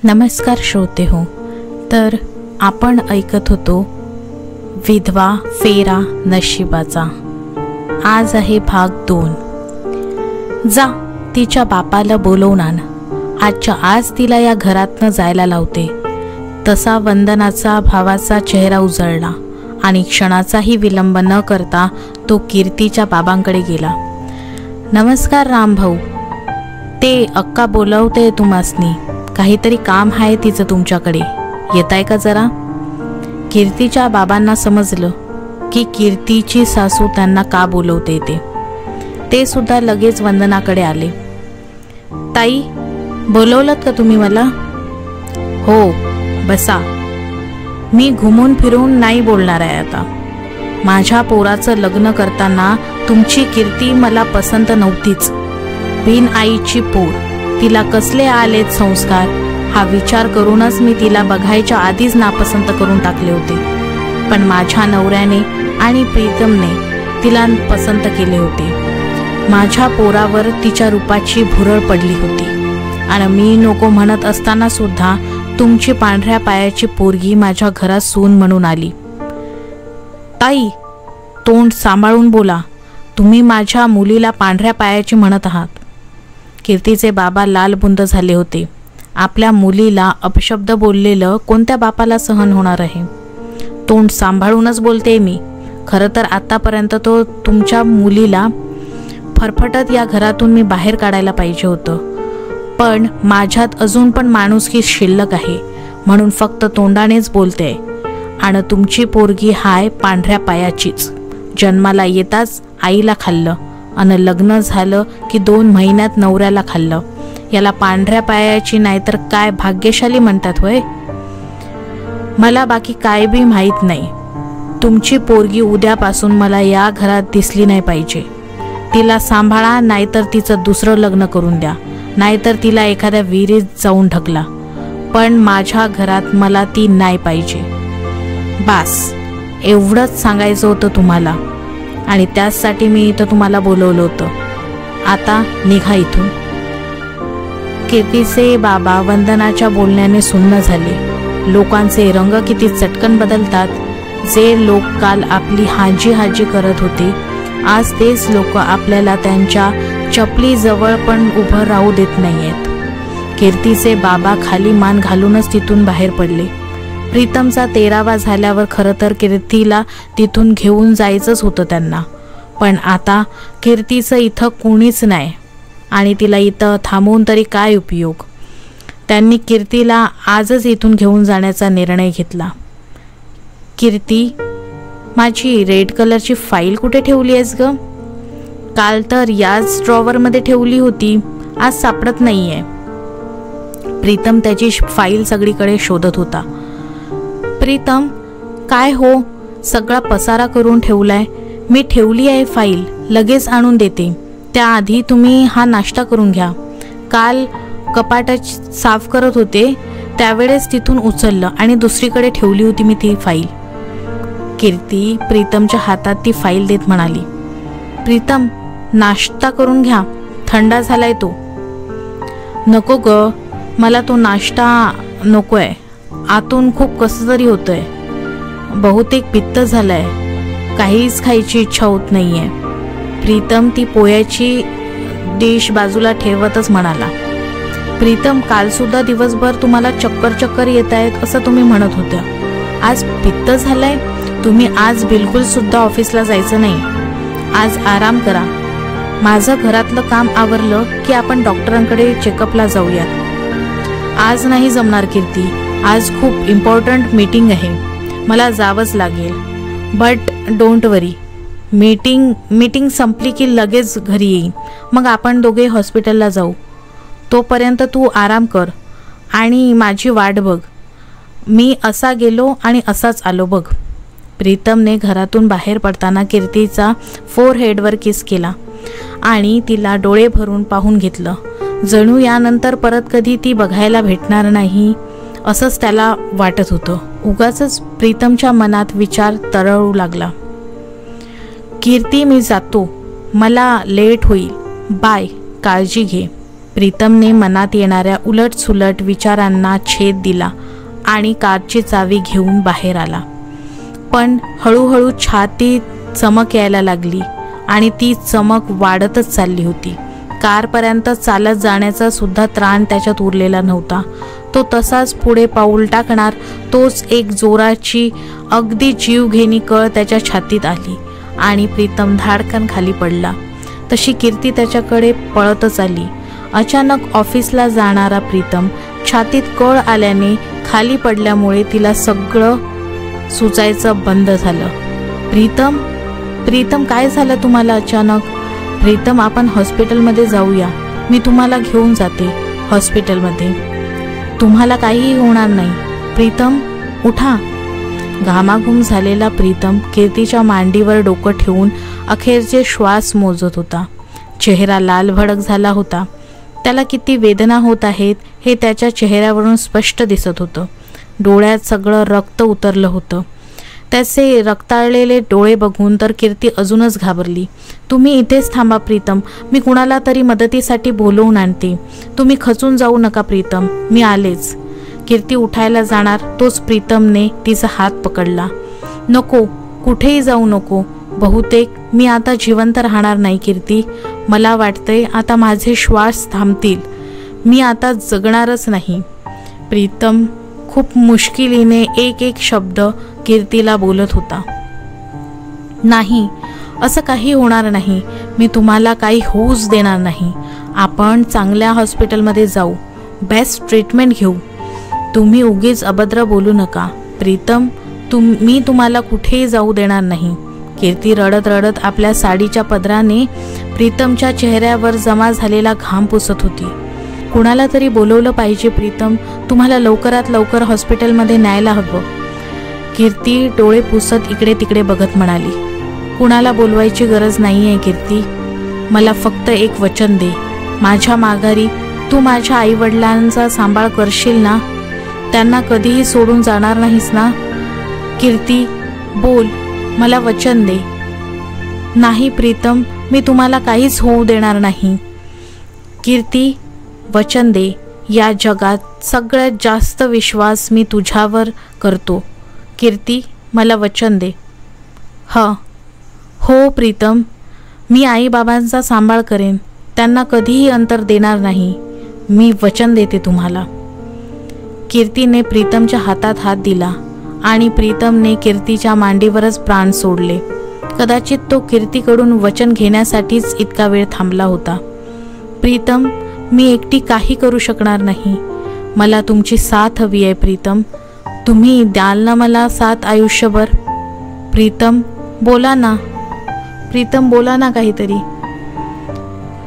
नमस्कार श्रोते हो. तर आपण ऐकत होतो विधवा फेरा नशिबाचा. आज आहे भाग 2. जा तिच्या बापाला बोलवून आण. आजच्या आज तिला या घरातनं जायला लावते. तसा वंदनाचा भावाचा चेहरा उजळला आणि क्षणाचाही विलंब न करता तो कीर्तीच्या बाबांकडे गेला. नमस्कार रामभाऊ, ते अक्का बोलवते तुम्हासनी. काहीतरी काम आहे तिचं तुमच्याकडे, येताय का जरा? कीर्तीच्या बाबांना समजलं की कीर्तीची सासू त्यांना का बोलवते ते सुद्धा लगेच वंदनाकडे आले. ताई, बोलवलत का तुम्ही मला? हो, बसा. मी घुमून फिरून नाही बोलणार आहे आता. माझ्या पोराचं लग्न करताना तुमची कीर्ती मला पसंत नव्हतीच. बिन आईची पोर, तिला कसले आलेत संस्कार, हा विचार करूनच मी तिला बघायच्या आधीच नापसंत करून टाकले होते. पण माझ्या नवऱ्याने आणि प्रीतमने तिला पसंत केले होते. माझ्या पोरावर तिच्या रूपाची भुरळ पडली होती आणि मी नको म्हणत असताना सुद्धा तुमची पांढऱ्या पायाची पोरगी माझ्या घरात सून म्हणून आली. ताई, तोंड सांभाळून बोला. तुम्ही माझ्या मुलीला पांढऱ्या पायाची म्हणत आहात. कीर्तीचे बाबा लालबुंद झाले होते. आपल्या मुलीला अपशब्द बोललेलं कोणत्या बापाला सहन होणार आहे? तोंड सांभाळूनच बोलते मी. खरं तर आतापर्यंत तो तुमच्या मुलीला फरफटत या घरातून मी बाहेर काढायला पाहिजे होतं. पण माझ्यात अजून पण माणुसकी शिल्लक आहे म्हणून फक्त तोंडानेच बोलते. आणि तुमची पोरगी हाय पांढऱ्या पायाचीच. जन्माला येताच आईला खाल्लं आणि लग्न झालं की 2 महिन्यात नवऱ्याला खाल्लं. याला पांढऱ्या पायाची नाहीतर काय भाग्यशाली म्हणतात होय? मला बाकी काय बी माहीत नाही. तुमची पोरगी उद्यापासून मला या घरात दिसली नाही पाहिजे. तिला सांभाळा, नाहीतर तिचं दुसरं लग्न करून द्या, नाहीतर तिला एखाद्या विहिरीत जाऊन ढकला. पण माझ्या घरात मला ती नाही पाहिजे. बास, एवढंच सांगायचं होतं तुम्हाला आणि त्याचसाठी मी इथं तुम्हाला बोलवलं होतं. आता निघा इथून. कीर्तीचे बाबा वंदनाच्या बोलण्याने सुन्न झाले. लोकांचे रंग किती चटकन बदलतात. जे लोक काल आपली हाजी हाजी करत होते, आज तेच लोक आपल्याला त्यांच्या चपलीजवळ पण उभं राहू देत नाहीयेत. कीर्तीचे बाबा खाली मान घालूनच तिथून बाहेर पडले. प्रीतमचा 13वा झाल्यावर खरं तर कीर्तीला तिथून घेऊन जायचंच होतं त्यांना. पण आता कीर्तीचं इथं कोणीच नाही आणि तिला इथं थांबवून तरी काय उपयोग. त्यांनी कीर्तीला आजच इथून घेऊन जाण्याचा निर्णय घेतला. कीर्ती, माझी रेड कलरची फाईल कुठे ठेवली आहेस ग? काल तर याच ड्रॉवरमध्ये ठेवली होती, आज सापडत नाहीये. प्रीतम त्याची फाईल सगळीकडे शोधत होता. प्रीतम, काय हो, सगळा पसारा करून ठेवलाय. मी ठेवली आहे फाईल, लगेच आणून देते. त्याआधी तुम्ही हा नाश्ता करून घ्या. काल कपाट साफ करत होते त्यावेळेस तिथून उचललं आणि दुसरीकडे ठेवली होती मी ती फाईल. कीर्ती प्रीतमच्या हातात ती फाईल देत म्हणाली. प्रीतम, नाश्ता करून घ्या, थंडा झालाय तो. नको ग, मला तो नाश्ता नकोय. आतून खूप कसं तरी होतंय. बहुतेक पित्त झालंय. काहीच खायची इच्छा होत नाहीये. प्रीतम ती पोह्याची डिश बाजूला ठेवतच म्हणाला. प्रीतम, काल सुद्धा दिवसभर तुम्हाला चक्कर येत आहेत असं तुम्ही म्हणत होत्या. आज पित्त झालंय? तुम्ही आज बिलकुल सुद्धा ऑफिसला जायचं नाही. आज आराम करा. माझं घरातलं काम आवरलं की आपण डॉक्टरांकडे चेकअपला जाऊयात. आज नाही जमणार कीर्ती. आज खूप इम्पॉर्टंट मीटिंग आहे, मला जावंच लागेल. बट डोंट वरी, मीटिंग संपली की लगेच घरी येईन. मग आपण दोघे हॉस्पिटलला जाऊ. तोपर्यंत तू आराम कर आणि माझी वाट बघ. मी असा गेलो आणि असाच आलो बघ. प्रीतमने घरातून बाहेर पडताना कीर्तीचा फोरहेडवर किस केला आणि तिला डोळे भरून पाहून घेतलं. जणू यानंतर परत कधी ती बघायला भेटणार नाही असंच त्याला वाटत होतं. उगाचच प्रीतमच्या मनात विचार तरळू लागला. कीर्ती, मी जातो, मला लेट होईल. बाय, काळजी घे. प्रीतमने मनात येणाऱ्या उलटसुलट विचारांना छेद दिला आणि कारची चावी घेऊन बाहेर आला. पण हळूहळू छातीत चमक यायला लागली आणि ती चमक वाढतच चालली होती. कारपर्यंत चालत जाण्याचा सुद्धा त्राण त्याच्यात उरलेला नव्हता. तो तसाच पुढे पाऊल टाकणार तोच एक जोराची अगदी जीवघेणी कळ त्याच्या छातीत आली आणि प्रीतम धाडकन खाली पडला. तशी कीर्ती त्याच्याकडे पळतच आली. अचानक ऑफिसला जाणारा प्रीतम छातीत कळ आल्याने खाली पडल्यामुळे तिला सगळं सुचायचं बंद झालं. प्रीतम, प्रीतम काय झालं तुम्हाला अचानक? प्रीतम, आपण हॉस्पिटलमध्ये जाऊया. मी तुम्हाला घेऊन जाते हॉस्पिटलमध्ये. तुम्हाला काहीही होणार नाही. प्रीतम, उठा. घामाघूम झालेला प्रीतम कीर्तीच्या मांडीवर डोकं ठेवून अखेरचे श्वास मोजत होता. चेहरा लाल भडक झाला होता. त्याला किती वेदना होत आहेत हे त्याच्या चेहऱ्यावरून स्पष्ट दिसत होतं. डोळ्यात सगळं रक्त उतरलं होतं. त्याचे रक्ताळलेले डोळे बघून तर कीर्ती अजूनच घाबरली. तुम्ही इथेच थांबा प्रीतम, मी कुणाला तरी मदतीसाठी बोलवून आणते. तुम्ही खचून जाऊ नका प्रीतम, मी आलेच. कीर्ती उठायला जाणार तोच प्रीतमने तिचा हात पकडला. नको, कुठेही जाऊ नको. बहुतेक मी आता जिवंत राहणार नाही कीर्ती. मला वाटतंय आता माझे श्वास थांबतील. मी आता जगणारच नाही. प्रीतम खूप मुश्किलीने एक एक शब्द कीर्तीला बोलत होता. नाही, असं काही होणार नाही. मी तुम्हाला काही होऊच देणार नाही. आपण चांगल्या हॉस्पिटलमध्ये जाऊ, बेस्ट ट्रीटमेंट घेऊ. तुम्ही उगीच अभद्र बोलू नका प्रीतम. मी तुम्हाला कुठेही जाऊ देणार नाही. कीर्ती रडत रडत आपल्या साडीच्या पदराने प्रीतमच्या चेहऱ्यावर जमा झालेला घाम पुसत होती. कुणाला तरी बोलवलं पाहिजे प्रीतम. तुम्हाला लवकरात लवकर हॉस्पिटलमध्ये न्यायला हवं. कीर्ती डोळे पुसत इकडे तिकडे बघत म्हणाली. कुणाला बोलवायची गरज नाहीये कीर्ती. मला फक्त एक वचन दे. माझ्या माघारी तू माझ्या आईवडिलांचा सांभाळ करशील ना? त्यांना कधीही सोडून जाणार नाहीस ना? कीर्ती, बोल, मला वचन दे. नाही प्रीतम, मी तुम्हाला काहीच होऊ देणार नाही. कीर्ती, वचन दे. या जगात सगळ्यात जास्त विश्वास मी तुझ्यावर करतो. कीर्ती, मला वचन दे. हो प्रीतम, मी आईबाबांचा सांभाळ करेन. त्यांना कधीही अंतर देणार नाही. मी वचन देते तुम्हाला. कीर्तीने प्रीतमच्या हातात हात दिला आणि प्रीतमने कीर्तीच्या मांडीवरच प्राण सोडले. कदाचित तो कीर्तीकडून वचन घेण्यासाठीच इतका वेळ थांबला होता. प्रीतम, मी एकटी काही करू शकणार नाही. मला तुमची साथ हवी आहे प्रीतम. तुम्ही द्याल ना मला साथ आयुष्यभर? प्रीतम, बोला ना. प्रीतम, बोला ना काहीतरी.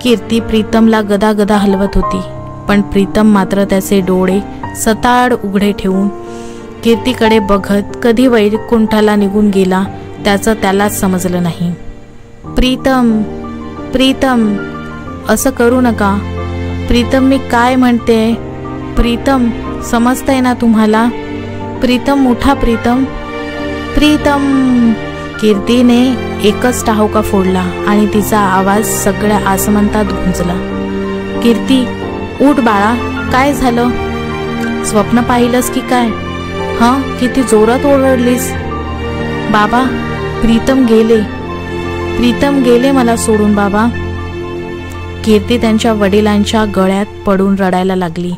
कीर्ती प्रीतमला गदागदा हलवत होती, पण प्रीतम मात्र त्याचे डोळे सताड उघडे ठेवून कीर्तीकडे बघत कधी वैकुंठाला निघून गेला त्याचं त्यालाच समजलं नाही. प्रीतम, प्रीतम, असं करू नका. प्रीतम, मी काय म्हणते? प्रीतम, समजतंय ना तुम्हाला? प्रीतम, उठा प्रीतम. प्रीतम. कीर्तीने एकच टाहोका फोडला आणि तिचा आवाज सगळ्या आसमंतात गुंजला. कीर्ती, उठ बाळा. काय झालं? स्वप्न पाहिलंस की काय? किती जोरात ओरडलीस. बाबा, प्रीतम गेले. प्रीतम गेले मला सोडून बाबा. कीर्ती त्यांच्या वडिलांच्या गळ्यात पडून रडायला लागली.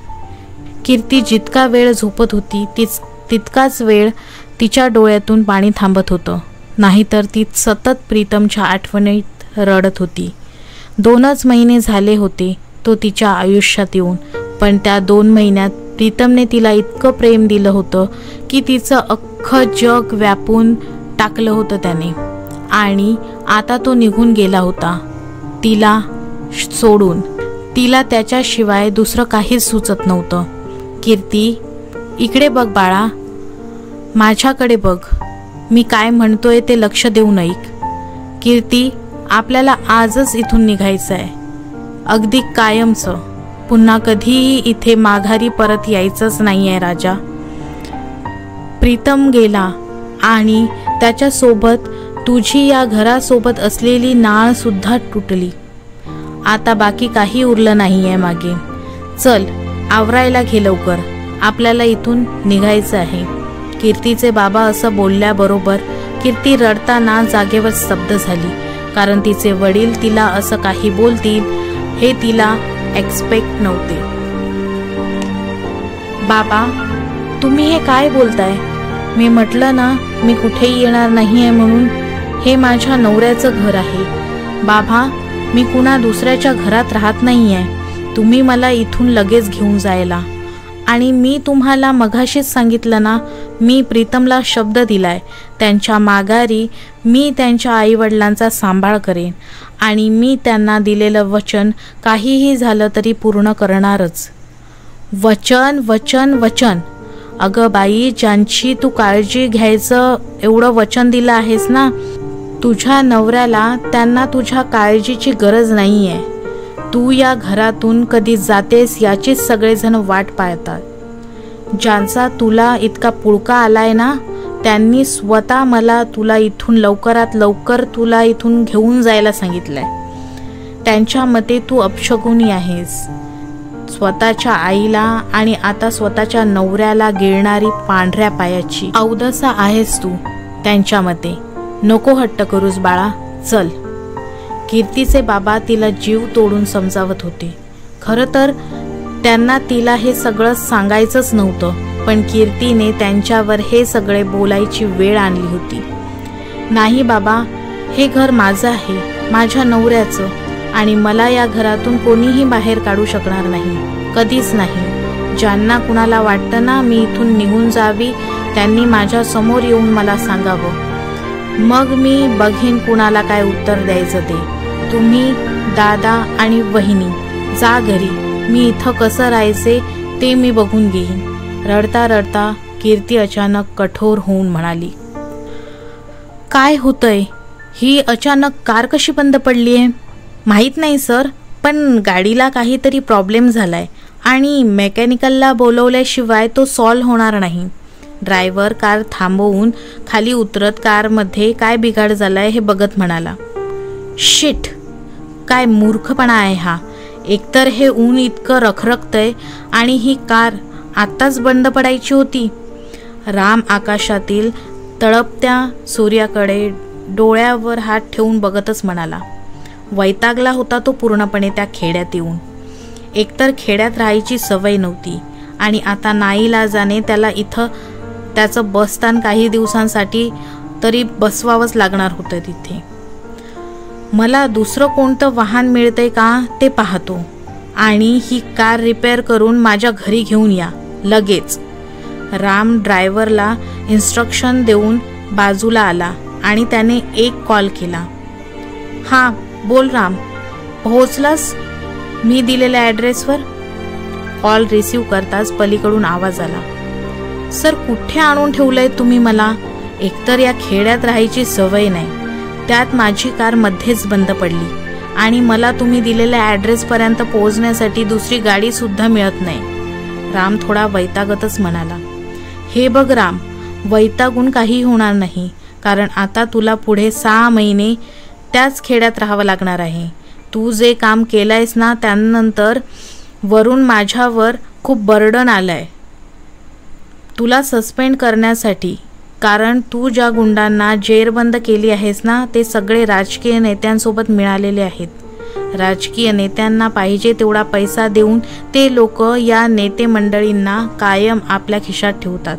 कीर्ती जितका वेळ झोपत होती तितकाच वेळ तिच्या डोळ्यातून पाणी थांबत होतं. नाहीतर ती सतत प्रीतमच्या आठवणीत रडत होती. 2च महिने झाले होते तो तिच्या आयुष्यात येऊन, पण त्या 2 महिन्यात प्रीतमने तिला इतकं प्रेम दिलं होतं की तिचं अख्खं जग व्यापून टाकलं होतं त्याने. आणि आता तो निघून गेला होता तिला सोडून. तिला त्याच्याशिवाय दुसरं काहीच सुचत नव्हतं. कीर्ती, इकडे बघ बाळा. माझ्याकडे बघ. मी काय म्हणतोय ते लक्ष देऊन ऐक. कीर्ती, आपल्याला आजच इथून निघायचं आहे. अगदी कायमचं. पुन्हा कधीही इथे माघारी परत यायचंच नाही आहे राजा. प्रीतम गेला आणि त्याच्यासोबत तुझी या घरासोबत असलेली नाळ सुद्धा तुटली. आता बाकी काही उरलं नाहीये मागे. चल आवरायला घे लवकर, आपल्याला इथून निघायचं आहे. कीर्तीचे बाबा असं बोलल्याबरोबर कीर्ती रडताना जागेवर स्तब्ध झाली, कारण तिचे वडील तिला असं काही बोलतील हे तिला एक्सपेक्ट नव्हते. बाबा, तुम्ही हे काय बोलताय? मी म्हटलं ना मी कुठेही येणार नाहीये म्हणून. हे माझ्या नवऱ्याचं घर आहे. बाबा, मी कुणा दुसऱ्याच्या घरात राहत नाहीये. तुम्ही मला इथून लगेच घेऊन जायला. आणि मी तुम्हाला मघाशीच सांगितलं ना, मी प्रीतमला शब्द दिलाय, त्यांच्या माघारी मी त्यांच्या आईवडिलांचा सांभाळ करेन आणि मी त्यांना दिलेलं वचन काहीही झालं तरी पूर्ण करणारच. वचन वचन वचन. अगं बाई, ज्यांची तू काळजी घ्यायचं एवढं वचन दिलं आहेस ना, तुझ्या नवऱ्याला त्यांना तुझ्या काळजीची गरज नाहीये. तू या घरातून कधी जातेस याचीच सगळेजण वाट पाहतात. ज्यांचा तुला इतका पुळका आलाय ना, त्यांनी स्वतः मला तुला इथून लवकरात लवकर तुला इथून घेऊन जायला सांगितलंय. त्यांच्या मते तू अपशकुनी आहेस. स्वतःच्या आईला आणि आता स्वतःच्या नवऱ्याला गिळणारी पांढऱ्या पायाची अवदसा आहेस तू त्यांच्या मते. नको हट्ट करूस बाळा, चल. कीर्तीचे बाबा तिला जीव तोडून समजावत होते. खरं तर त्यांना तिला हे सगळं सांगायचंच नव्हतं, पण कीर्तीने त्यांच्यावर हे सगळे बोलायची वेळ आणली होती. नाही बाबा, हे घर माझं आहे, माझ्या नवऱ्याचं, आणि मला या घरातून कोणीही बाहेर काढू शकणार नाही, कधीच नाही. ज्यांना कुणाला वाटतं ना मी इथून निघून जावी, त्यांनी माझ्या समोर येऊन मला सांगावं. मग मी बघेन कुणाला काय उत्तर द्यायचं ते. तुम्ही, दादा आणि वहिनी जा घरी. मी इथं कसं राहायचे ते मी बघून घेईन. रडता रडता कीर्ती अचानक कठोर होऊन म्हणाली, काय होतंय? ही अचानक कार कशी बंद पडली आहे? माहीत नाही सर, पण गाडीला काहीतरी प्रॉब्लेम झालाय आणि मेकॅनिकलला बोलवल्याशिवाय तो सॉल्व्ह होणार नाही. ड्रायव्हर कार थांबवून खाली उतरत कारमध्ये काय बिघाड झालाय हे बघत म्हणाला. शिट, काय मूर्खपणा आहे हा. एकतर हे ऊन इतकं रखरखतंय आणि ही कार आत्ताच बंद पडायची होती. राम आकाशातील तळपत्या सूर्याकडे डोळ्यावर हात ठेवून बघतच म्हणाला. वैतागला होता तो पूर्णपणे त्या खेड्यात येऊन. एकतर खेड्यात राहायची सवय नव्हती आणि आता नाईलाजाने त्याला इथं त्याचं बसस्थान काही दिवसांसाठी तरी बसवावंच लागणार होतं तिथे. मला दुसरं कोणतं वाहन मिळतंय का ते पाहतो आणि ही कार रिपेअर करून माझ्या घरी घेऊन या लगेच. राम ड्रायव्हरला इन्स्ट्रक्शन देऊन बाजूला आला आणि त्याने एक कॉल केला. हां बोल राम, पोहोचलास मी दिलेल्या ॲड्रेसवर? कॉल रिसीव करताच पलीकडून आवाज आला. सर, कुठे आणून ठेवलंय तुम्ही मला? एकतर या खेड्यात राहायची सवय नाही, त्यात माझी कार मध्येच बंद पडली आणि मला तुम्ही दिलेल्या ॲड्रेसपर्यंत पोहोचण्यासाठी दुसरी गाडीसुद्धा मिळत नाही. राम थोडा वैतागतच म्हणाला. हे बघ राम, वैतागून काही होणार नाही, कारण आता तुला पुढे 6 महिने त्याच खेड्यात राहावं लागणार आहे. तू जे काम केलंयस ना, त्यानंतर वरून माझ्यावर खूप बर्डन आलंय तुला सस्पेंड करण्यासाठी, कारण तू ज्या गुंडांना जेरबंद केली आहेस ना, ते सगळे राजकीय नेत्यांसोबत मिळालेले आहेत. राजकीय नेत्यांना पाहिजे तेवढा पैसा देऊन ते लोक या नेते मंडळींना कायम आपल्या खिशात ठेवतात.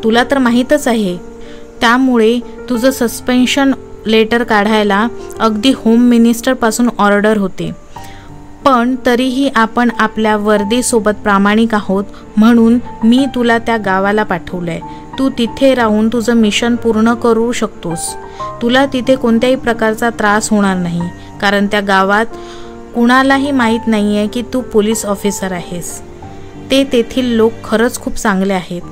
तुला तर माहीतच आहे. त्यामुळे तुझं सस्पेन्शन लेटर काढायला अगदी होम मिनिस्टरपासून ऑर्डर होते. पण तरीही आपण आपल्या वर्दीसोबत प्रामाणिक आहोत म्हणून मी तुला त्या गावाला पाठवलंय. तू तिथे राहून तुझं मिशन पूर्ण करू शकतोस. तुला तिथे कोणत्याही प्रकारचा त्रास होणार नाही, कारण त्या गावात कुणालाही माहीत नाही आहे की तू पोलीस ऑफिसर आहेस. ते तेथील लोक खरंच खूप चांगले आहेत.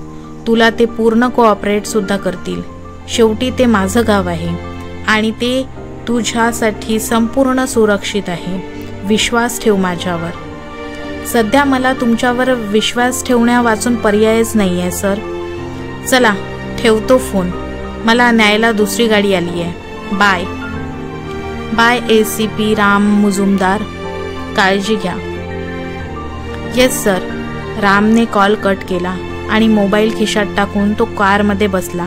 तुला ते पूर्ण कोऑपरेटसुद्धा करतील. शेवटी ते माझं गाव आहे आणि ते तुझ्यासाठी संपूर्ण सुरक्षित आहे. विश्वास ठेव माझ्यावर. सध्या मला तुमच्यावर विश्वास ठेवण्या वाचून पर्यायच नाही आहे सर. चला ठेवतो फोन, मला न्यायला दुसरी गाडी आली आहे. Bye bye ACP Ram Majumdar. काळजी घ्या. Yes sir. रामने कॉल कट केला आणि मोबाईल खिशात टाकून तो कारमध्ये बसला.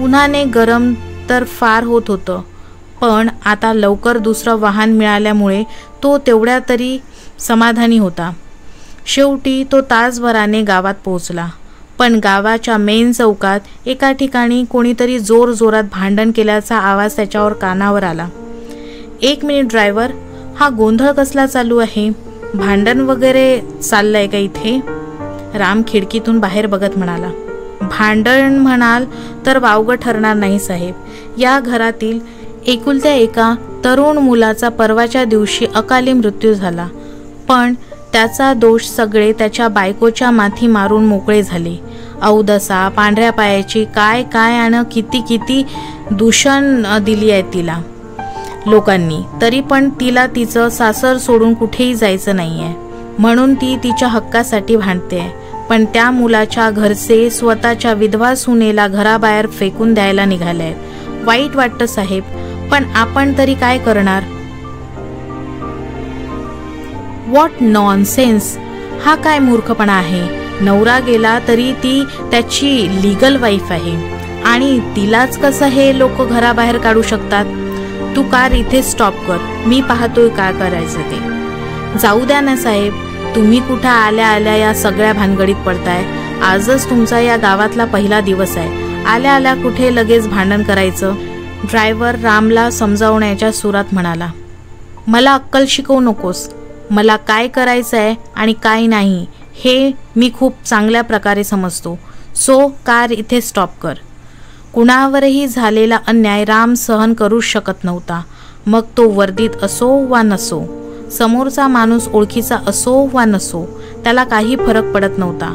उन्हाने गरम तर फार होत होतं, पण आता लवकर दुसरं वाहन मिळाल्यामुळे तो तेवढ्या तरी समाधानी होता. शेवटी तो तासभराने गावात पोहोचला. पण गावाच्या मेन चौकात एका ठिकाणी कोणीतरी जोरजोरात भांडण केल्याचा आवाज त्याच्यावर कानावर आला. 1 मिनिट ड्रायव्हर, हा गोंधळ कसला चालू आहे? भांडण वगैरे चाललंय का इथे? राम खिडकीतून बाहेर बघत म्हणाला. भांडण म्हणाल तर वावगं ठरणार नाही साहेब. या घरातील एकुलत्या एका तरुण मुलाचा परवाच्या दिवशी अकाली मृत्यू झाला. पण त्याचा दोष सगळे त्याच्या बायकोच्या माथी मारून मोकळे झाले. अवदसा, पांढऱ्या पायाची, काय काय आणि किती किती दूषण दिली आहे तिला लोकांनी. तरी पण तिला तिचं सासर सोडून कुठेही जायचं नाहीये, म्हणून ती तिच्या हक्कासाठी भांडते. पण त्या मुलाच्या घरचे स्वतःच्या विधवा सुनेला घराबाहेर फेकून द्यायला निघाले. वाईट वाटतं साहेब, पण आपण तरी काय करणार? What nonsense. हा काय मूर्खपणा आहे? नवरा गेला तरी ती त्याची लीगल वाईफ आहे आणि तिलाच कसं हे लोक घराबाहेर काढू शकतात? तू कार इथे स्टॉप कर, मी पाहतोय काय करायचं ते. जाऊ द्या ना साहेब, तुम्ही कुठं आल्या आल्या या सगळ्या भानगडीत पडताय. आजच तुमचा या गावातला पहिला दिवस आहे. आल्या आल्या कुठे लगेच भांडण करायचं? ड्रायव्हर रामला समजावण्याच्या सुरात म्हणाला. मला अक्कल शिकवू नकोस. मला काय करायचं आहे आणि काय नाही हे मी खूप चांगल्या प्रकारे समजतो. सो कार इथे स्टॉप कर. कुणावरही झालेला अन्याय राम सहन करू शकत नव्हता. मग तो वर्दीत असो वा नसो, समोरचा माणूस ओळखीचा असो वा नसो, त्याला काही फरक पडत नव्हता.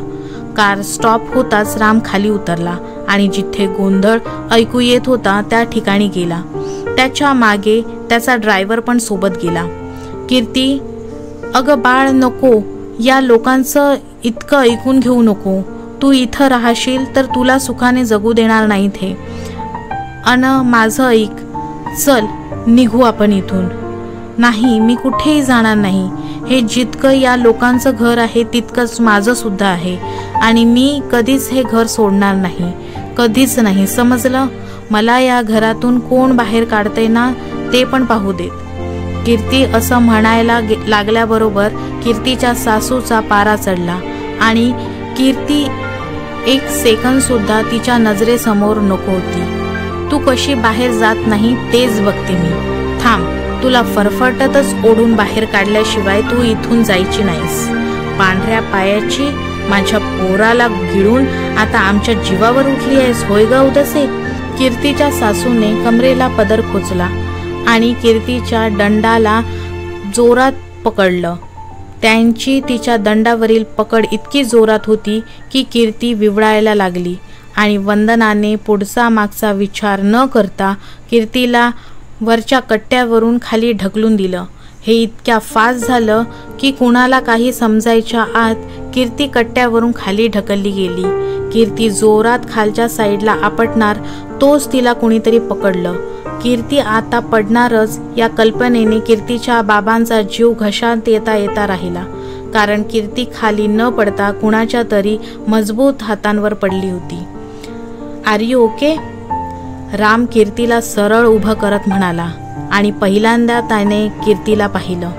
कार स्टॉप होताच राम खाली उतरला आणि जिथे गोंधळ ऐकू येत होता त्या ठिकाणी गेला. त्याच्या मागे त्याचा ड्रायव्हर पण सोबत गेला. कीर्ती, अगं बाळ, नको. या लोकांचं इतकं ऐकून घेऊ नको. तू इथं राहशील तर तुला सुखाने जगू देणार नाहीत हे. अन माझं ऐक. चल निघू आपण इथून. नाही, मी कुठेही जाणार नाही. हे जितकं या लोकांचं घर आहे तितकंच माझं सुद्धा आहे आणि मी कधीच हे घर सोडणार नाही. कधीच नाही, समजलं? मला या घरातून कोण बाहेर काढते ना ते पण पाहू देत. कीर्ती असं म्हणायला लागल्याबरोबर कीर्तीच्या सासूचा पारा चढला आणि कीर्ती 1 सेकंद सुद्धा तिच्या नजरेसमोर नको होती. तू कशी बाहेर जात नाही तेच बघते मी. थांब, तुला फरफटतच ओढून बाहेर काढल्याशिवाय तू इथून जायची नाहीस. पांढऱ्या पायाची, माझ्या पोराला गिळून आता आमच्या जीवावर उठली आहेस होय ग उदसे? कीर्तीच्या सासूने कमरेला पदर खोचला आणि कीर्तीच्या दंडाला जोरात पकडलं. त्यांची तिच्या दंडावरील पकड इतकी जोरात होती की कीर्ती विवळायला लागली आणि वंदनाने पुढचा मागचा विचार न करता कीर्तीला वरच्या कट्ट्यावरून खाली ढकलून दिलं. हे इतक्या फास्ट झालं की कुणाला काही समजायच्या आत कीर्ती कट्ट्यावरून खाली ढकलली गेली. कीर्ती जोरात खालच्या साईडला आपटणार तोच तिला कुणीतरी पकडलं. कीर्ती आता पडणारच या कल्पनेने कीर्तीच्या बाबांचा जीव घशात येता येता राहिला, कारण कीर्ती खाली न पडता कुणाच्या तरी मजबूत हातांवर पडली होती. Are you okay? राम कीर्तीला सरळ उभं करत म्हणाला आणि पहिल्यांदा त्याने कीर्तीला पाहिलं.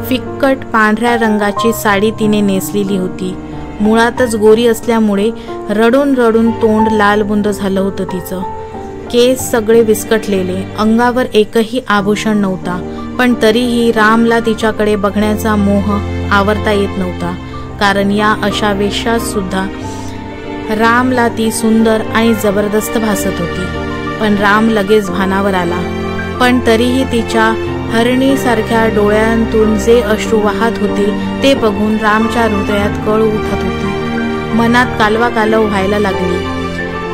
फिक्कट पांढऱ्या रंगाची साडी तिने नेसलेली होती. मुळातच गोरी असल्यामुळे रडून रडून तोंड लालबुंद झालं होतं तिचं. केस सगळे विस्कटलेले, अंगावर एकही आभूषण नव्हता, पण तरीही रामला तिच्याकडे बघण्याचा मोह आवरता येत नव्हता, कारण या अशा वेशात सुद्धा रामला ती सुंदर आणि जबरदस्त भासत होती. पण राम लगेच भानावर आला, पण तरीही तिच्या हरणीसारख्या डोळ्यांतून जे अश्रू वाहत होते ते बघून रामच्या हृदयात कळ उठत होती. मनात कालवा कालव व्हायला लागली.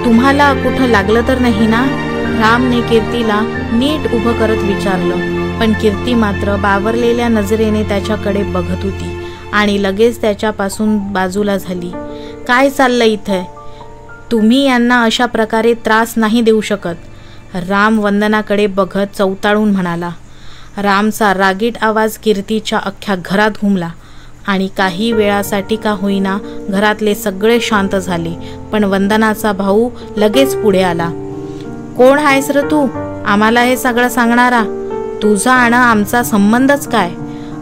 तुम्हाला कुठं लागलं तर नाही ना? रामने कीर्तीला नीट उभं करत विचारलं, पण कीर्ती मात्र बावरलेल्या नजरेने त्याच्याकडे बघत होती आणि लगेच त्याच्यापासून बाजूला झाली. काय चाललं इथे? तुम्ही यांना अशा प्रकारे त्रास नाही देऊ शकत, राम वंदनाकडे बघत चवताळून म्हणाला. रामचा रागीट आवाज कीर्तीच्या अख्ख्या घरात घुमला आणि काही वेळासाठी का होईना घरातले सगळे शांत झाले. पण वंदनाचा भाऊ लगेच पुढे आला. कोण आहेस रे तू? आम्हाला हे सगळं सांगणारा? तुझा आणि आमचा संबंधच काय?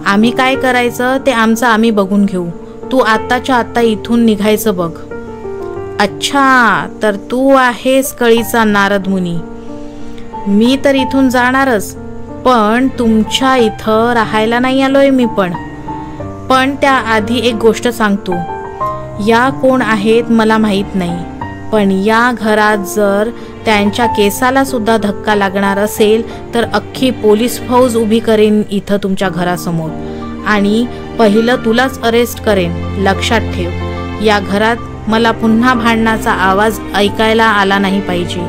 आम्ही काय करायचं ते आमचं आम्ही बघून घेऊ. तू आत्ताच्या आत्ता इथून निघायचं बघ. अच्छा, तर तू आहेस कळीचा नारद मुनी. मी तर इथून जाणारच, पण तुमच्या इथं राहायला नाही आलोय मी. पण त्याआधी एक गोष्ट सांगतो. या कोण आहेत मला माहीत नाही, पण या घरात जर त्यांच्या केसाला सुद्धा धक्का लागणार असेल तर अख्खी पोलीस फौज उभी करेन इथं तुमच्या घरासमोर आणि पहिलं तुलाच अरेस्ट करेन. लक्षात ठेव, या घरात मला पुन्हा भांडणाचा आवाज ऐकायला आला नाही पाहिजे.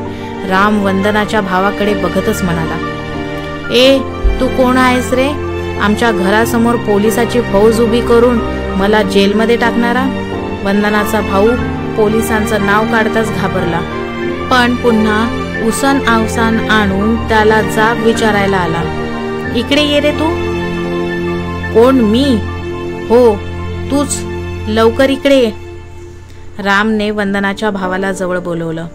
राम वंदनाच्या भावाकडे बघतच म्हणाला. ए, तू कोण आहेस रे? आमच्या घरासमोर पोलिसाची फौज उभी करून मला जेलमध्ये टाकणारा? वंदनाचा भाऊ पोलिसांचं नाव काढताच घाबरला, पण पुन्हा उसन अवसान आणून त्याला जाब विचारायला आला. इकडे ये रे तू. कोण? मी? हो तूच, लवकर इकडे ये. रामने वंदनाच्या भावाला जवळ बोलवलं.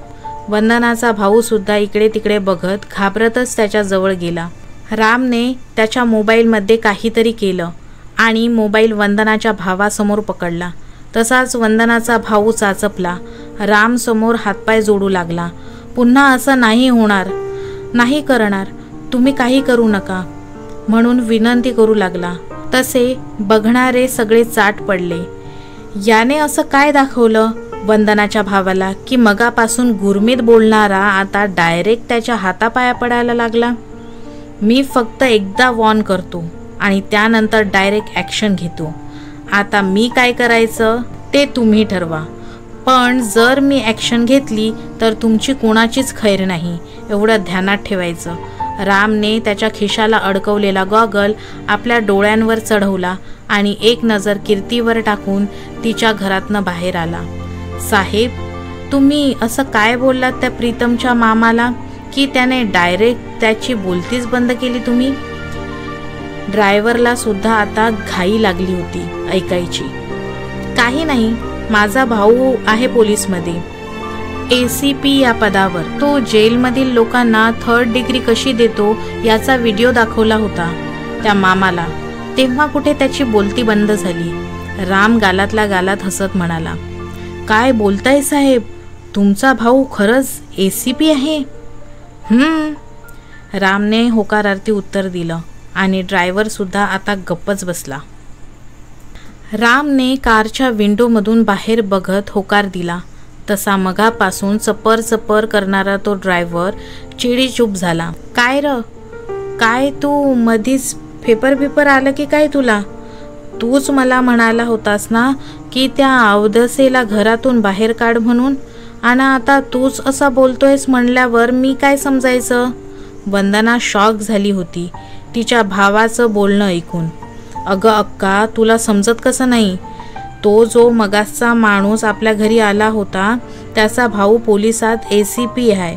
वंदनाचा भाऊ सुद्धा इकडे तिकडे बघत घाबरतच त्याच्या जवळ गेला. रामने त्याच्या मोबाईलमध्ये काहीतरी केलं आणि मोबाईल वंदनाच्या भावासमोर पकडला. तसाच वंदनाचा भाऊ चाचपला. राम समोर हातपाय जोडू लागला. पुन्हा असं नाही होणार, नाही करणार, तुम्ही काही करू नका म्हणून विनंती करू लागला. तसे बघणारे सगळे चाट पडले. याने असं काय दाखवलं वंदनाच्या भावाला की मगापासून गुरमीत बोलणारा आता डायरेक्ट त्याच्या हातापाया पडायला लागला. मी फक्त एकदा वॉर्न करतो आणि त्यानंतर डायरेक्ट ॲक्शन घेतो. आता मी काय करायचं ते तुम्ही ठरवा, पण जर मी ॲक्शन घेतली तर तुमची कोणाचीच खैर नाही, एवढं ध्यानात ठेवायचं. रामने त्याच्या खिशाला अडकवलेला गॉगल आपल्या डोळ्यांवर चढवला आणि एक नजर कीर्तीवर टाकून तिच्या घरातनं बाहेर आला. साहेब, तुम्ही असं काय बोललात त्या प्रीतमच्या मामाला की त्याने डायरेक्ट त्याची बोलतीच बंद केली तुम्ही? ड्रायव्हरला सुद्धा आता घाई लागली होती ऐकायची. काही नाही, माझा भाऊ आहे पोलीसमध्ये, ACP या पदावर. तो जेलमधील लोकांना 3rd डिग्री कशी देतो याचा व्हिडिओ दाखवला होता त्या मामाला, तेव्हा कुठे त्याची बोलती बंद झाली. राम गालातल्या गालात हसत म्हणाला. काय बोलताय साहेब, तुमचा भाऊ खरंच ACP आहे? रामने होकारार्थी उत्तर दिलं आणि ड्रायव्हर सुद्धा आता गप्पच बसला. रामने कारच्या विंडोमधून बाहेर बघत होकार दिला. तसा मगापासून चपर चपर करणारा तो ड्रायव्हर चिडीचूप झाला. काय र, काय तू मधीच पेपर आलं की काय तुला? तूच मला म्हणाला होतास ना की त्या अवधसेला घरातून बाहेर काढ म्हणून, आणि आता तूच असा बोलतोयस म्हणल्यावर मी काय समजायचं? वंदना शॉक झाली होती तिच्या भावाचं बोलणं ऐकून. अगं अक्का, तुला समजत कसं नाही? तो जो मगासचा माणूस आपल्या घरी आला होता त्याचा भाऊ पोलिसात ACP आहे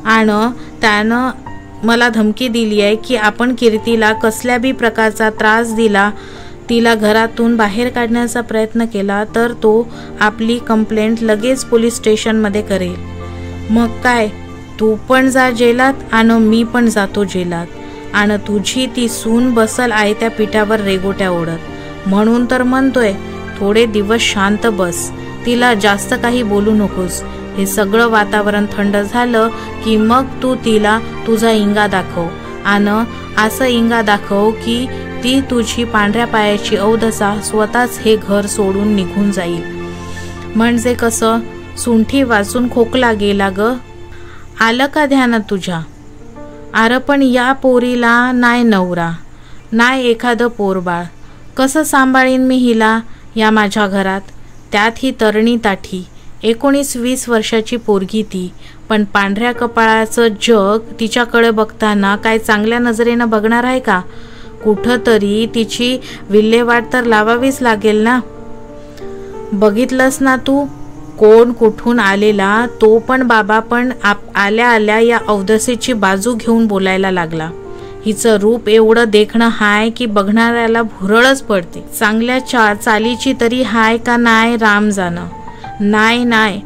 आणि त्यानं मला धमकी दिली आहे की आपण कीर्तीला कसल्या बी प्रकारचा त्रास दिला, तिला घरातून बाहेर काढण्याचा प्रयत्न केला तर तो आपली कंप्लेंट लगेच पोलीस स्टेशनमध्ये करेल. मग काय, तू पण जा जेलात आणि मी पण जातो जेलात, आणि तुझी ती सून बसल आहे त्या पिठावर रेगोट्या ओढत. म्हणून तर म्हणतोय थोडे दिवस शांत बस, तिला जास्त काही बोलू नकोस. हे सगळं वातावरण थंड झालं की मग तू तिला तुझा इंगा दाखव, आणि असं इंगा दाखव की ती तुझी पांढऱ्या पायाची अवधसा स्वतःच हे घर सोडून निघून जाईल. म्हणजे कसं, सुंठी वाचून खोकला गेला ग, आलं का ध्यानात तुझ्या? अरे पण या पोरीला नाही नवरा, नाही एखादं पोरबाळ, कसं सांभाळीन मी हिला या माझ्या घरात? त्यात ही तरणी ताठी 19-20 वर्षाची पोरगी ती, पण पांढऱ्या कपाळाचं जग तिच्याकडे बघताना काय चांगल्या नजरेनं बघणार आहे का? कुठं तरी तिची विल्हेवाट तर लावावीच लागेल ना. बघितलंस ना तू, कोण कुठून आलेला तो पण बाबा पण आल्या आल्या या अवधसेची बाजू घेऊन बोलायला लागला. हिचं रूप एवढं देखणं हाय की बघणाऱ्याला भुरळच पडते. चांगल्या चालीची तरी हाय का नाही राम जाणं. नाही,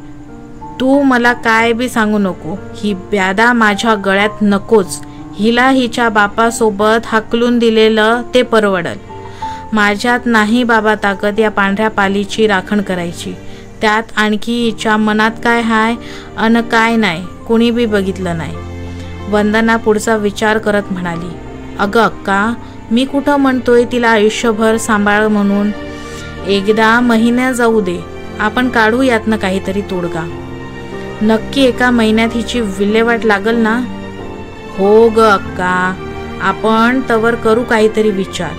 तू मला काय बी सांगू नको. ही ब्यादा माझ्या गळ्यात नकोच. हिला हिच्या बापासोबत हाकलून दिलेलं ते परवडल. माझ्यात नाही बाबा ताकद या पांढऱ्या पालीची राखण करायची. त्यात आणखी हिच्या मनात काय हाय अन काय नाही कुणी बी बघितलं नाही. वंदना पुढचा विचार करत म्हणाली, अगं अक्का, मी कुठं म्हणतोय तिला आयुष्यभर सांभाळ म्हणून. एकदा महिन्या जाऊ दे, आपण काढू यातनं काहीतरी तोडगा. नक्की एका महिन्यात हिची विल्हेवाट लागल ना? हो ग अक्का, आपण तवर करू काहीतरी विचार.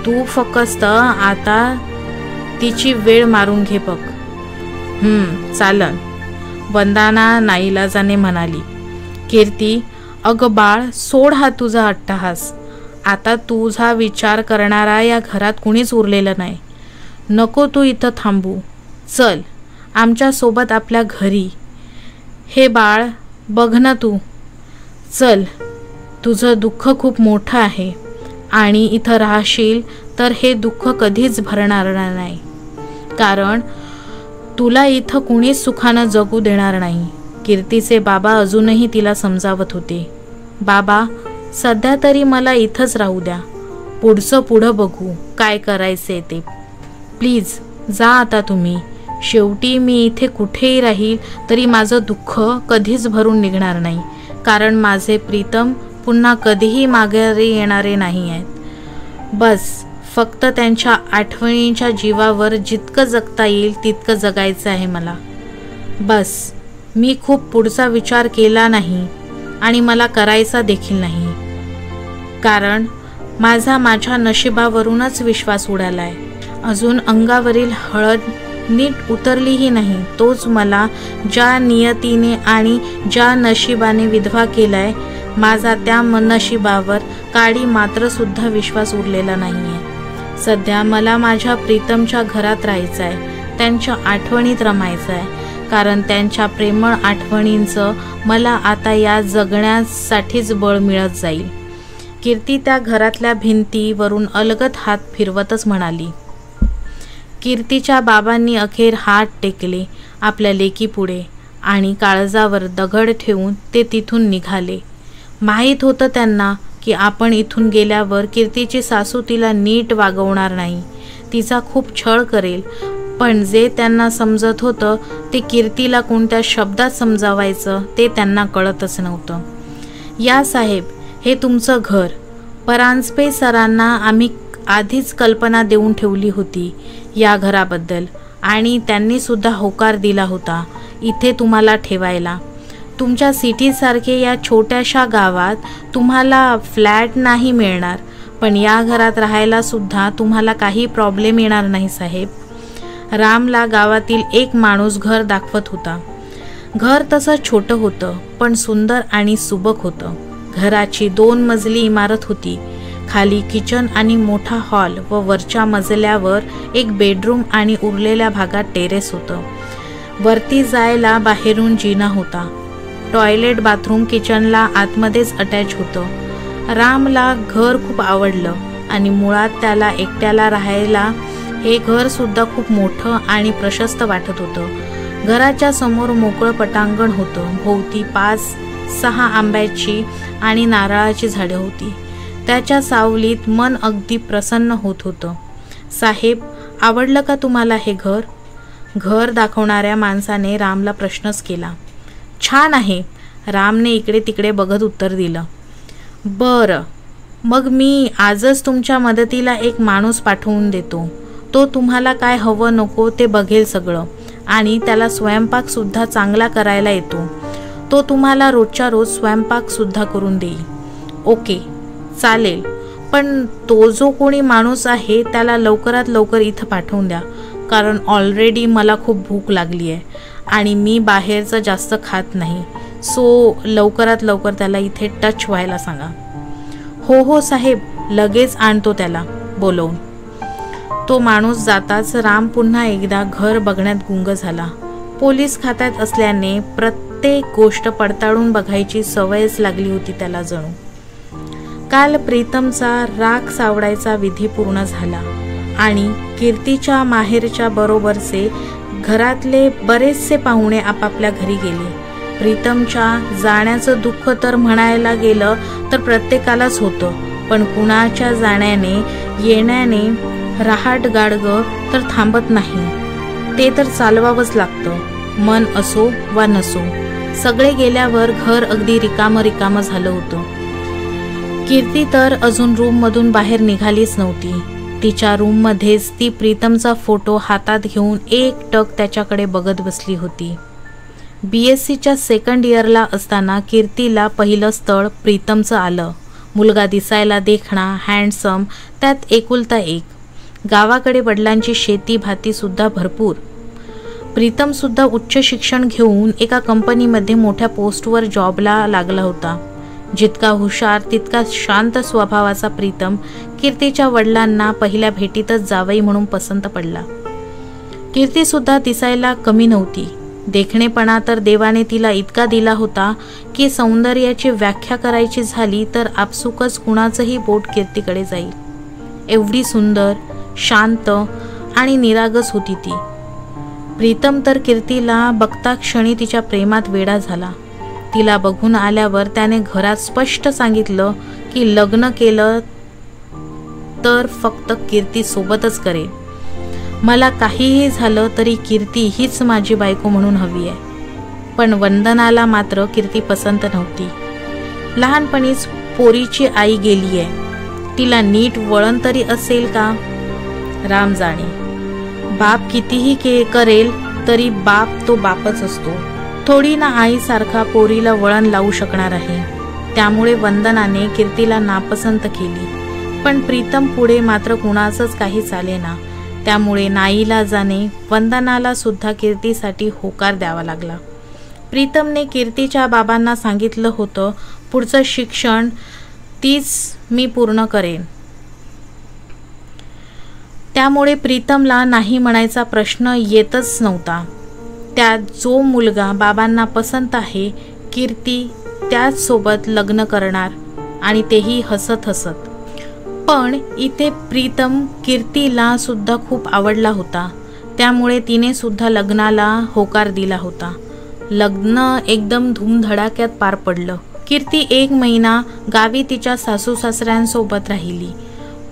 तू फक्त आता तिची वेळ मारून घे बघ. चालन, वंदना नाईलाजाने म्हणाली. कीर्ती, अगं बाळ, सोड हा तुझा अट्टहास. आता तुझा विचार करणारा या घरात कुणीच उरलेलं नाही. नको तू इथं थांबू. चल आमच्यासोबत आपल्या घरी. हे बाळ, बघ ना तू. चल, तुझं दुःख खूप मोठं आहे आणि इथं राहशील तर हे दुःख कधीच भरणार नाही. कारण तुला इथं कुणीच सुखानं जगू देणार नाही. कीर्तीचे बाबा अजूनही तिला समजावत होते. बाबा, सध्या तरी मला इथंच राहू द्या. पुढचं पुढं बघू काय करायचे ते. प्लीज जा आता तुम्ही. शेवटी मी इथे कुठेही राहील तरी माझं दुःख कधीच भरून निघणार नाही. कारण माझे प्रीतम पुन्हा कधीही माघारी येणारे नाही आहेत. बस फक्त त्यांच्या आठवणींच्या जीवावर जितकं जगता येईल तितकं जगायचं आहे मला. बस, मी खूप पुढचा विचार केला नाही आणि मला करायचा देखील नाही. कारण माझ्या नशिबावरूनच विश्वास उडालाय. अजून अंगावरील हळद नीट उतरलीही नाही. तोच मला ज्या नियतीने आणि ज्या नशिबाने विधवा केलाय, माझा त्या नशिबावर काडी मात्र सुद्धा विश्वास उरलेला नाहीये. सध्या मला माझ्या प्रीतमच्या घरात राहायचं आहे, त्यांच्या आठवणीत रमायचं आहे. कारण त्यांच्या प्रेमळ आठवणींचं मला आता या जगण्यासाठीच बळ मिळत जाईल. कीर्ती त्या घरातल्या भिंतीवरून अलगद हात फिरवतच म्हणाली. कीर्तीच्या बाबांनी अखेर हात टेकले आपल्या लेकीपुढे आणि काळजावर दगड ठेवून ते तिथून निघाले. माहीत होतं त्यांना की आपण इथून गेल्यावर कीर्तीची सासू तिला नीट वागवणार नाही, तिचा खूप छळ करेल. पण जे त्यांना समजत होतं ते कीर्तीला कोणत्या शब्दात समजावायचं ते त्यांना कळतच नव्हतं. या साहेब, हे तुमचं घर. परांजपे सरांना आम्ही आधीच कल्पना देऊन ठेवली होती या घराबद्दल आणि त्यांनी सुद्धा होकार दिला होता इथे तुम्हाला ठेवायला. तुमच्या सिटीसारखे या छोट्याशा गावात तुम्हाला फ्लॅट नाही मिळणार, पण या घरात राहायला सुद्धा तुम्हाला काही प्रॉब्लेम येणार नाही साहेब. रामला गावातील एक माणूस घर दाखवत होता. घर तसं छोटं होतं पण सुंदर आणि सुबक होतं. घराची 2 मजली इमारत होती. खाली किचन आणि मोठा हॉल व वरच्या मजल्यावर एक बेडरूम आणि उरलेल्या भागात टेरेस होतं. वरती जायला बाहेरून जिना होता. टॉयलेट बाथरूम किचनला आतमध्येच अटॅच होतं. रामला घर खूप आवडलं आणि मुळात त्याला एकट्याला राहायला हे घर सुद्धा खूप मोठं आणि प्रशस्त वाटत होतं. घराच्या समोर मोकळं पटांगण होतं. भोवती 5-6 आंब्याची आणि नारळाची झाडे होती. त्याच्या सावलीत मन अगदी प्रसन्न होत होतं. साहेब, आवडलं का तुम्हाला हे घर? घर दाखवणाऱ्या माणसाने रामला प्रश्नच केला. छान आहे, रामने इकडे तिकडे बघत उत्तर दिलं. बरं, मग मी आजच तुमच्या मदतीला एक माणूस पाठवून देतो. तो तुम्हाला काय हवं नको ते बघेल सगळं आणि त्याला स्वयंपाकसुद्धा चांगला करायला येतो. तो तुम्हाला रोजच्या रोज स्वयंपाकसुद्धा करून देईल. ओके, चालेल. पण तो जो कोणी माणूस आहे त्याला लवकरात लवकर इथं पाठवून द्या. कारण ऑलरेडी मला खूप भूक लागली आहे आणि मी बाहेरचं जास्त खात नाही. सो लवकरात लवकर त्याला इथे टच व्हायला सांगा. हो साहेब, लगेच आणतो त्याला बोलवून. तो माणूस जाताच राम पुन्हा एकदा घर बघण्यात गुंग झाला. पोलीस खात्यात असल्याने प्रत्येक गोष्ट पडताळून बघायची सवयच लागली होती त्याला जणू. काल प्रीतमचा राग सावडायचा विधी पूर्ण झाला आणि कीर्तीच्या माहेरच्या बरोबरचे घरातले बरेचसे पाहुणे आपापल्या घरी गेले. प्रीतमच्या जाण्याचं दुःख तर म्हणायला गेलं तर प्रत्येकालाच होतं, पण कुणाच्या जाण्याने येण्याने रहाट गाडगं तर थांबत नाही. ते तर चालवावंच लागतं, मन असो वा नसो. सगळे गेल्यावर घर अगदी रिकामं झालं होतं. कीर्ती तर अजून रूममधून बाहेर निघालीच नव्हती. तिच्या रूममध्येच ती प्रीतमचा फोटो हातात घेऊन एकटक त्याच्याकडे बघत बसली होती. BScच्या सेकंड इयरला असताना कीर्तीला पहिलं स्थळ प्रीतमचं आलं. मुलगा दिसायला देखणा, हँडसम, त्यात एकुलता एक. गावाकडे वडिलांची शेती भाती सुद्धा भरपूर. प्रीतम सुद्धा उच्च शिक्षण घेऊन एका कंपनीमध्ये मोठ्या पोस्टवर जॉबला लागला होता. जितका हुशार तितका शांत स्वभावाचा प्रीतम कीर्तीच्या वडिलांना पहिल्या भेटीतच जावई म्हणून पसंत पडला. कीर्ती सुद्धा दिसायला कमी नव्हती. देखणेपणा तर देवाने तिला इतका दिला होता की सौंदर्याची व्याख्या करायची झाली तर आपसुकच कुणाचंही बोट कीर्तीकडे जाईल. एवढी सुंदर, शांत आणि निरागस होती ती. प्रीतम तर कीर्तीला बघता क्षणी तिच्या प्रेमात वेडा झाला. तिला बघून आल्यावर त्याने घरात स्पष्ट सांगितलं की लग्न केलं तर फक्त कीर्ती सोबतच करेल. मला काहीही झालं तरी कीर्ती हीच माझी बायको म्हणून हवी आहे. पण वंदनाला मात्र कीर्ती पसंत नव्हती. लहानपणीच पोरीची आई गेली आहे. तिला नीट वळण तरी असेल का? राम जाणे. बाप कितीही करेल तरी बाप तो बापच असतो. थोडी ना आईसारखा पोरीला वळण लावू शकणार आहे. त्यामुळे वंदनाने कीर्तीला नापसंत केली. पण प्रीतम पुढे मात्र कुणाचंच काही चालेना. त्यामुळे नाईलाजाने वंदनाला सुद्धा कीर्तीसाठी होकार द्यावा लागला. प्रीतमने कीर्तीच्या बाबांना सांगितलं होतं पुढचं शिक्षण तीच मी पूर्ण करेन. त्यामुळे प्रीतमला नाही म्हणायचा प्रश्न येतच नव्हता. त्यात जो मुलगा बाबांना पसंत आहे कीर्ती त्याच सोबत लग्न करणार आणि तेही हसत हसत. पण इथे प्रीतम कीर्तीला सुद्धा खूप आवडला होता. त्यामुळे तिने सुद्धा लग्नाला होकार दिला होता. लग्न एकदम धूमधडाक्यात पार पडलं. कीर्ती 1 महिना गावी तिच्या सासू सासऱ्यांसोबत राहिली.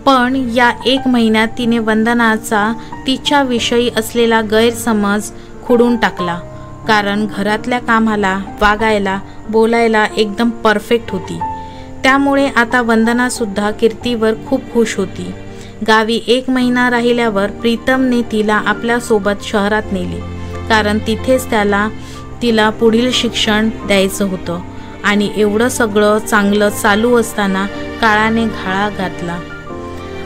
पण या 1 महिन्यात तिने वंदनाचा तिच्याविषयी असलेला गैरसमज खोडून टाकला. कारण घरातल्या कामाला, वागायला, बोलायला एकदम परफेक्ट होती. त्यामुळे आता वंदना सुद्धा कीर्तीवर खूप खुश होती. गावी 1 महिना राहिल्यावर प्रीतमने तिला आपल्यासोबत शहरात नेली. कारण तिथेच तिला पुढील शिक्षण द्यायचं होतं. आणि एवढं सगळं चांगलं चालू असताना काळाने घाला घातला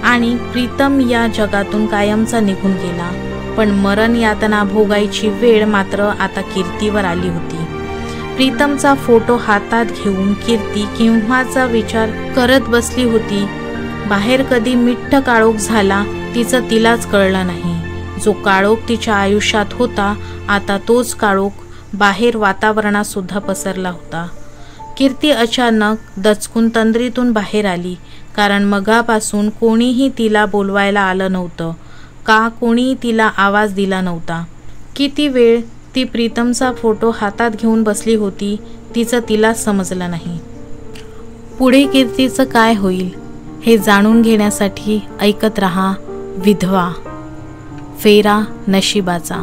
आणि प्रीतम या जगातून कायमचा निघून गेला. पण मरण यातना भोगायची वेळ मात्र आता कीर्तीवर आली होती. प्रीतमचा फोटो हातात घेऊन कीर्ती केव्हाचा विचार करत बसली होती. बाहेर कधी मिठ्ठ काळोख झाला तिचं तिलाच कळलं नाही. जो काळोख तिच्या आयुष्यात होता आता तोच काळोख बाहेर वातावरणात सुद्धा पसरला होता. कीर्ती अचानक दचकून तंद्रीतून बाहेर आली. कारण मगापासून कोणीही तिला बोलवायला आलं नव्हतं. का कोणी तिला आवाज दिला नव्हता. किती वेळ ती प्रीतमचा फोटो हातात घेऊन बसली होती तिचं तिलाच समजलं नाही. पुढे कीर्तीचं काय होईल हे जाणून घेण्यासाठी ऐकत रहा विधवा फेरा नशिबाचा.